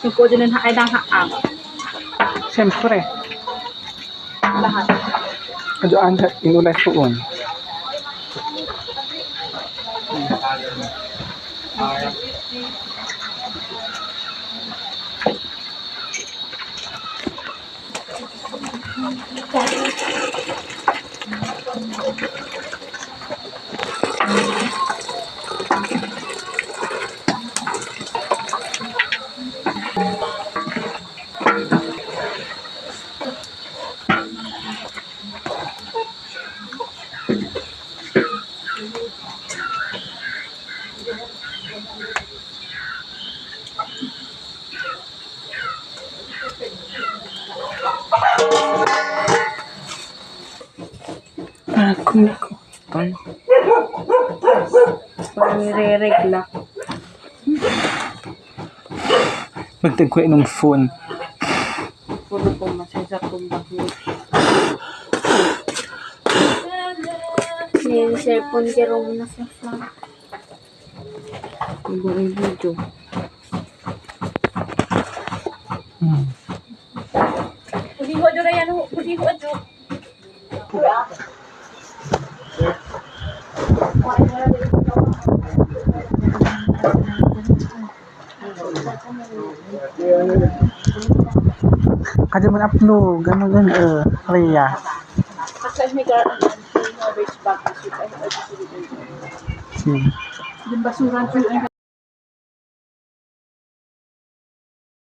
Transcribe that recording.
Yung po din ay nang haang. Siyempre. Lahat. Adyoan inulay suon. Ako. Ay. Parang nire-regla. Magtag ko inong phone. Puro po masaya sa tumbak niya. Yung cellphone kero mo na sa flag. Yung video. Hudiho dyan na yan. Hudiho dyan. Kadya man upload. Ganun Rhea. Kasi may garbage bag. Hmm. Yung basuran ko